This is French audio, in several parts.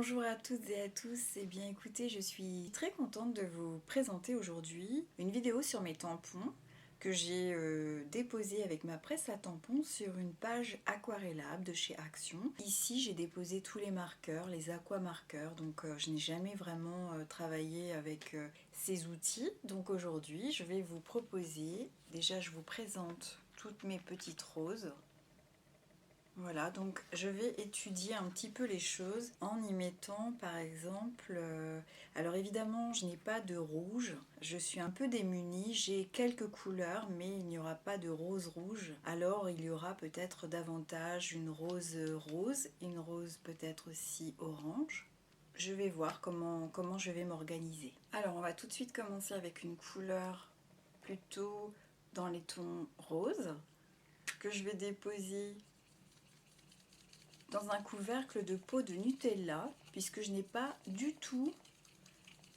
Bonjour à toutes et à tous, et bien écoutez, je suis très contente de vous présenter aujourd'hui une vidéo sur mes tampons que j'ai déposé avec ma presse à tampons sur une page aquarellable de chez Action. Ici j'ai déposé tous les marqueurs, les aquamarqueurs, donc je n'ai jamais vraiment travaillé avec ces outils. Donc aujourd'hui je vais vous proposer, déjà je vous présente toutes mes petites roses. Voilà, donc je vais étudier un petit peu les choses en y mettant par exemple, alors évidemment je n'ai pas de rouge, je suis un peu démunie, j'ai quelques couleurs mais il n'y aura pas de rose rouge, alors il y aura peut-être davantage une rose rose, une rose peut-être aussi orange. Je vais voir comment je vais m'organiser. Alors on va tout de suite commencer avec une couleur plutôt dans les tons roses que je vais déposer dans un couvercle de peau de Nutella, puisque je n'ai pas du tout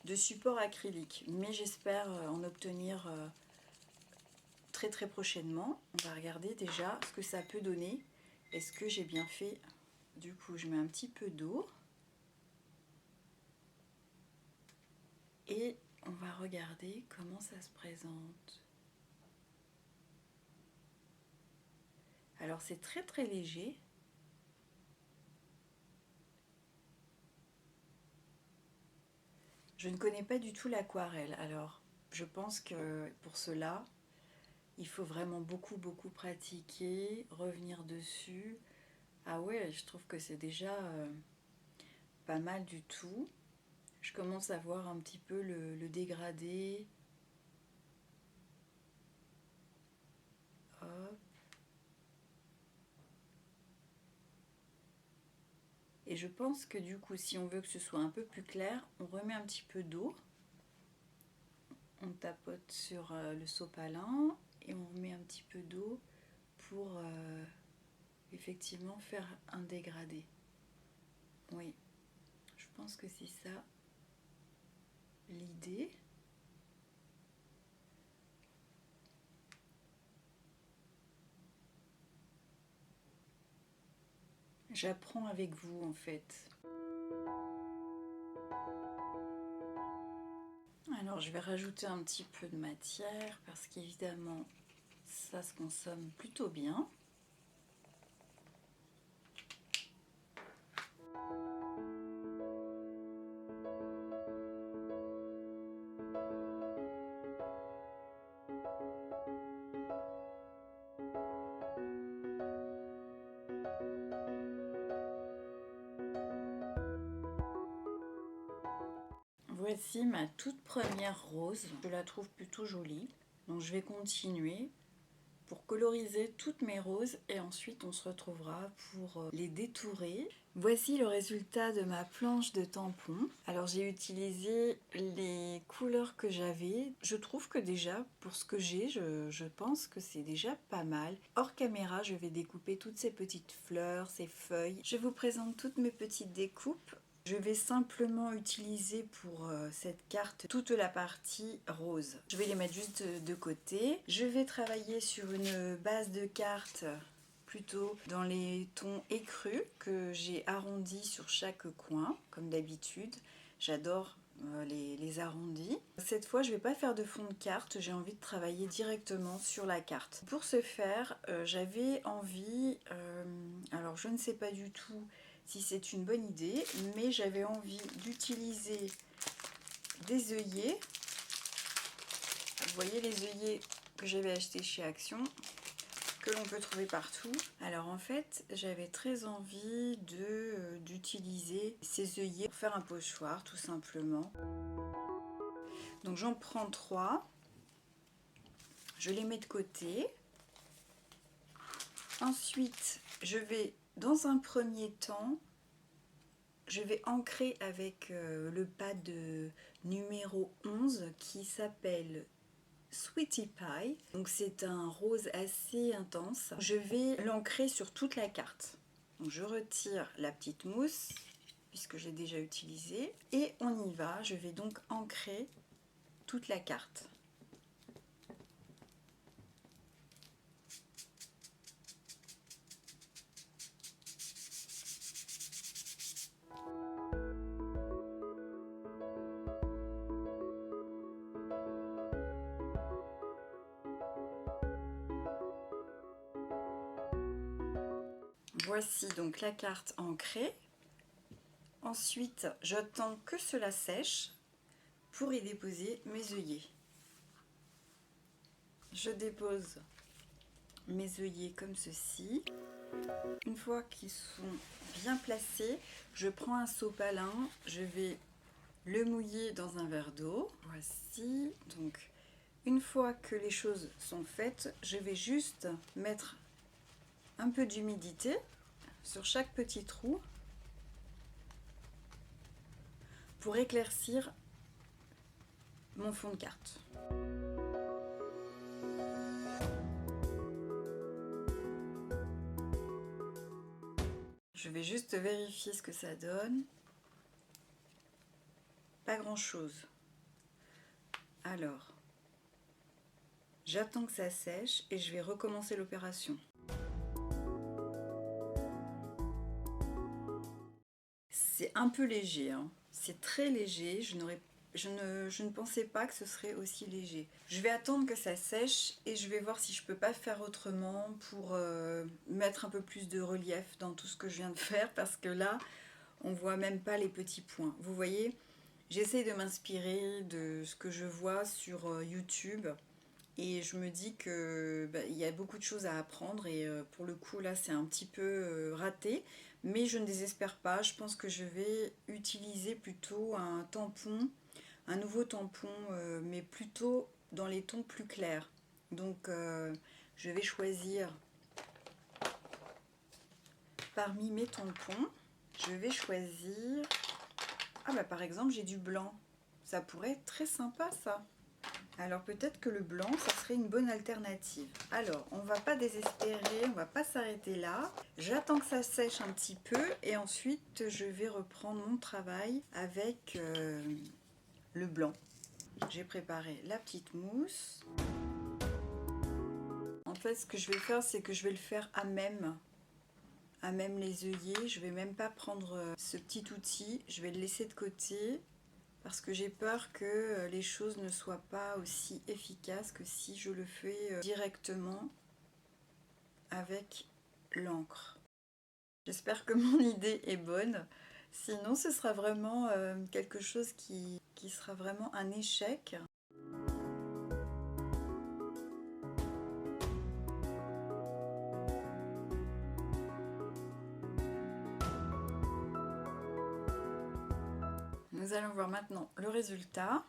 de support acrylique, mais j'espère en obtenir très très prochainement. On va regarder déjà ce que ça peut donner. Est-ce que j'ai bien fait? Du coup je mets un petit peu d'eau et on va regarder comment ça se présente. Alors c'est très très léger. Je ne connais pas du tout l'aquarelle, alors je pense que pour cela il faut vraiment beaucoup pratiquer, revenir dessus. Ah ouais, je trouve que c'est déjà pas mal du tout. Je commence à voir un petit peu le dégradé. Hop. Et je pense que du coup, si on veut que ce soit un peu plus clair, on remet un petit peu d'eau. On tapote sur le sopalin et on remet un petit peu d'eau pour effectivement faire un dégradé. Oui, je pense que c'est ça l'idée. J'apprends avec vous en fait. Alors je vais rajouter un petit peu de matière parce qu'évidemment ça se consomme plutôt bien. Voici ma toute première rose, je la trouve plutôt jolie. Donc je vais continuer pour coloriser toutes mes roses et ensuite on se retrouvera pour les détourer. Voici le résultat de ma planche de tampons. Alors j'ai utilisé les couleurs que j'avais. Je trouve que déjà pour ce que j'ai, je pense que c'est déjà pas mal. Hors caméra, je vais découper toutes ces petites fleurs, ces feuilles. Je vous présente toutes mes petites découpes. Je vais simplement utiliser pour cette carte toute la partie rose. Je vais les mettre juste de côté. Je vais travailler sur une base de carte plutôt dans les tons écrus que j'ai arrondis sur chaque coin, comme d'habitude. J'adore les arrondis. Cette fois, je ne vais pas faire de fond de carte, j'ai envie de travailler directement sur la carte. Pour ce faire, j'avais envie, alors je ne sais pas du tout si c'est une bonne idée, mais j'avais envie d'utiliser des œillets. Vous voyez les œillets que j'avais achetés chez Action, que l'on peut trouver partout. Alors en fait, j'avais très envie d'utiliser ces œillets pour faire un pochoir, tout simplement. Donc j'en prends 3, je les mets de côté. Ensuite, je vais, dans un premier temps, je vais ancrer avec le pad numéro 11 qui s'appelle Sweetie Pie. Donc c'est un rose assez intense. Je vais l'ancrer sur toute la carte. Donc je retire la petite mousse puisque j'ai déjà utilisé et on y va. Je vais donc ancrer toute la carte. Voici donc la carte ancrée. Ensuite, j'attends que cela sèche pour y déposer mes œillets. Je dépose mes œillets comme ceci. Une fois qu'ils sont bien placés, je prends un sopalin, je vais le mouiller dans un verre d'eau. Voici, donc une fois que les choses sont faites, je vais juste mettre un peu d'humidité sur chaque petit trou pour éclaircir mon fond de carte. Je vais juste vérifier ce que ça donne. Pas grand chose. Alors, j'attends que ça sèche et je vais recommencer l'opération. C'est un peu léger, hein. C'est très léger. Je ne pensais pas que ce serait aussi léger. Je vais attendre que ça sèche et je vais voir si je peux pas faire autrement pour mettre un peu plus de relief dans tout ce que je viens de faire, parce que là, on voit même pas les petits points. Vous voyez, j'essaie de m'inspirer de ce que je vois sur YouTube. Et je me dis que il y a beaucoup de choses à apprendre et pour le coup là c'est un petit peu raté, mais je ne désespère pas. Je pense que je vais utiliser plutôt un tampon, un nouveau tampon, mais plutôt dans les tons plus clairs. Donc je vais choisir parmi mes tampons, je vais choisir, par exemple j'ai du blanc, ça pourrait être très sympa ça. Alors peut-être que le blanc, ça serait une bonne alternative. Alors, on ne va pas désespérer, on ne va pas s'arrêter là. J'attends que ça sèche un petit peu et ensuite je vais reprendre mon travail avec le blanc. J'ai préparé la petite mousse. En fait, ce que je vais faire, c'est que je vais le faire à même les œillets. Je ne vais même pas prendre ce petit outil, je vais le laisser de côté, parce que j'ai peur que les choses ne soient pas aussi efficaces que si je le fais directement avec l'encre. J'espère que mon idée est bonne, sinon ce sera vraiment quelque chose qui sera vraiment un échec. Nous allons voir maintenant le résultat,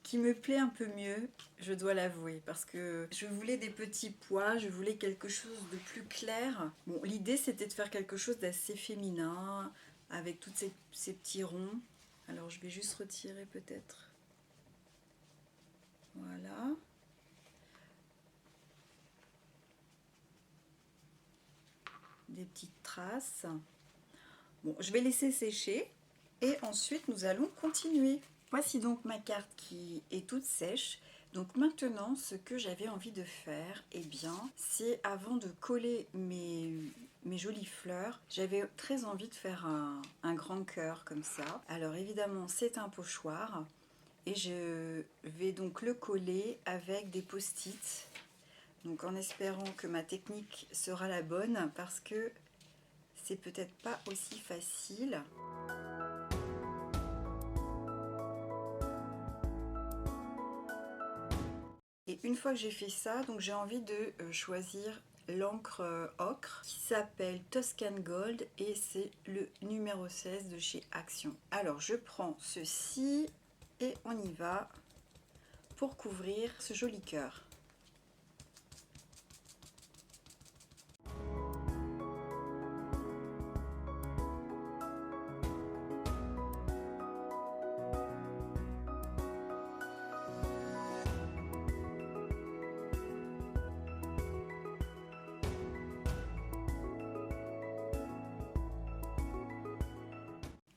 qui me plaît un peu mieux, je dois l'avouer, parce que je voulais des petits pois, je voulais quelque chose de plus clair. Bon, l'idée c'était de faire quelque chose d'assez féminin, avec tous ces petits ronds. Alors je vais juste retirer peut-être. Voilà. Des petites traces. Bon, je vais laisser sécher et ensuite nous allons continuer. Voici donc ma carte qui est toute sèche. Donc maintenant, ce que j'avais envie de faire, c'est avant de coller mes jolies fleurs, j'avais très envie de faire un grand cœur comme ça. Alors évidemment, c'est un pochoir et je vais donc le coller avec des post-it. Donc en espérant que ma technique sera la bonne, parce que c'est peut-être pas aussi facile. Et une fois que j'ai fait ça, donc j'ai envie de choisir l'encre ocre qui s'appelle Toscan Gold et c'est le numéro 16 de chez Action. Alors je prends ceci et on y va pour couvrir ce joli cœur.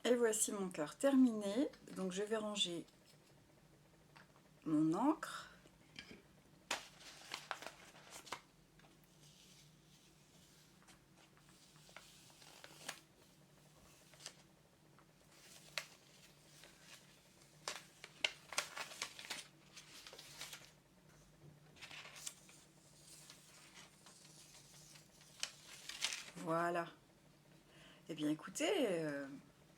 Et voici mon cœur terminé. Donc je vais ranger mon encre. Voilà. Eh bien écoutez,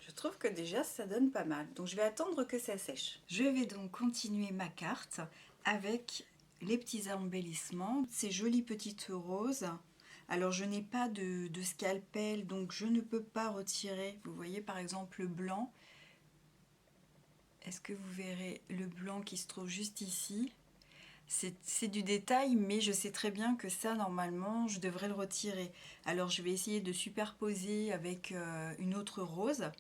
je trouve que déjà ça donne pas mal. Donc je vais attendre que ça sèche. Je vais donc continuer ma carte avec les petits embellissements, ces jolies petites roses. Alors je n'ai pas de scalpel, donc je ne peux pas retirer. Vous voyez par exemple le blanc. Est-ce que vous verrez le blanc qui se trouve juste ici? C'est du détail, mais je sais très bien que ça, normalement, je devrais le retirer. Alors, je vais essayer de superposer avec une autre rose,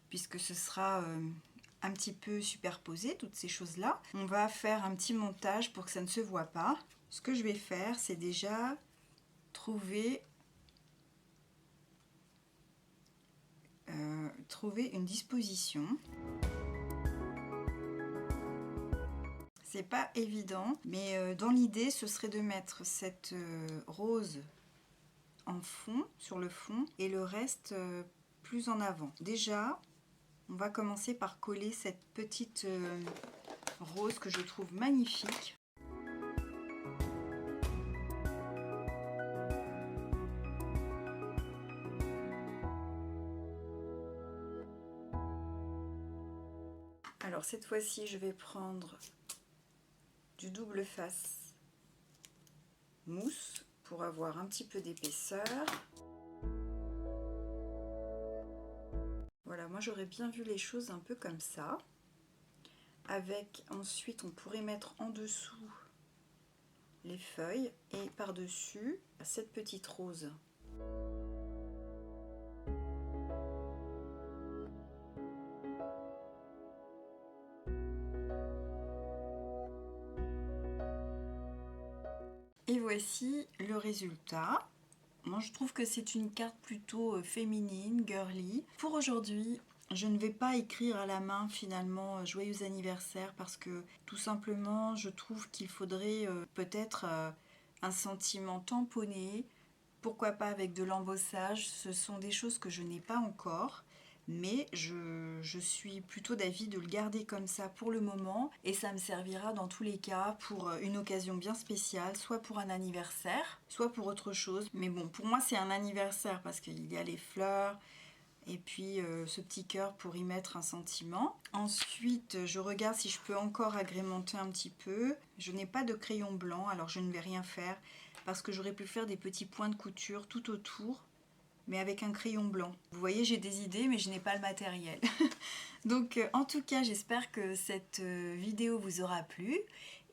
puisque ce sera un petit peu superposé, toutes ces choses-là. On va faire un petit montage pour que ça ne se voit pas. Ce que je vais faire, c'est déjà trouver une disposition. C'est pas évident, mais dans l'idée, ce serait de mettre cette rose en fond, sur le fond, et le reste plus en avant. Déjà, on va commencer par coller cette petite rose que je trouve magnifique. Alors cette fois-ci, je vais prendre du double face mousse pour avoir un petit peu d'épaisseur. Voilà, moi j'aurais bien vu les choses un peu comme ça. Avec ensuite, on pourrait mettre en dessous les feuilles et par-dessus cette petite rose. Et voici le résultat. Moi je trouve que c'est une carte plutôt féminine, girly. Pour aujourd'hui, je ne vais pas écrire à la main finalement joyeux anniversaire parce que tout simplement je trouve qu'il faudrait peut-être un sentiment tamponné. Pourquoi pas avec de l'embossage, ce sont des choses que je n'ai pas encore. Mais je suis plutôt d'avis de le garder comme ça pour le moment et ça me servira dans tous les cas pour une occasion bien spéciale, soit pour un anniversaire, soit pour autre chose. Mais bon, pour moi c'est un anniversaire parce qu'il y a les fleurs et puis ce petit cœur pour y mettre un sentiment. Ensuite, je regarde si je peux encore agrémenter un petit peu. Je n'ai pas de crayon blanc, alors je ne vais rien faire parce que j'aurais pu faire des petits points de couture tout autour, mais avec un crayon blanc. Vous voyez, j'ai des idées, mais je n'ai pas le matériel. Donc, en tout cas, j'espère que cette vidéo vous aura plu.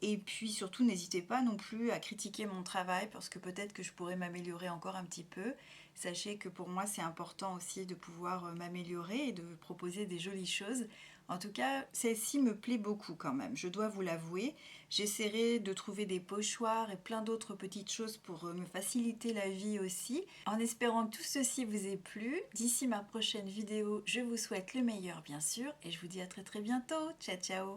Et puis, surtout, n'hésitez pas non plus à critiquer mon travail, parce que peut-être que je pourrais m'améliorer encore un petit peu. Sachez que pour moi, c'est important aussi de pouvoir m'améliorer et de proposer des jolies choses. En tout cas, celle-ci me plaît beaucoup quand même, je dois vous l'avouer. J'essaierai de trouver des pochoirs et plein d'autres petites choses pour me faciliter la vie aussi. En espérant que tout ceci vous ait plu, d'ici ma prochaine vidéo, je vous souhaite le meilleur bien sûr et je vous dis à très bientôt. Ciao ciao.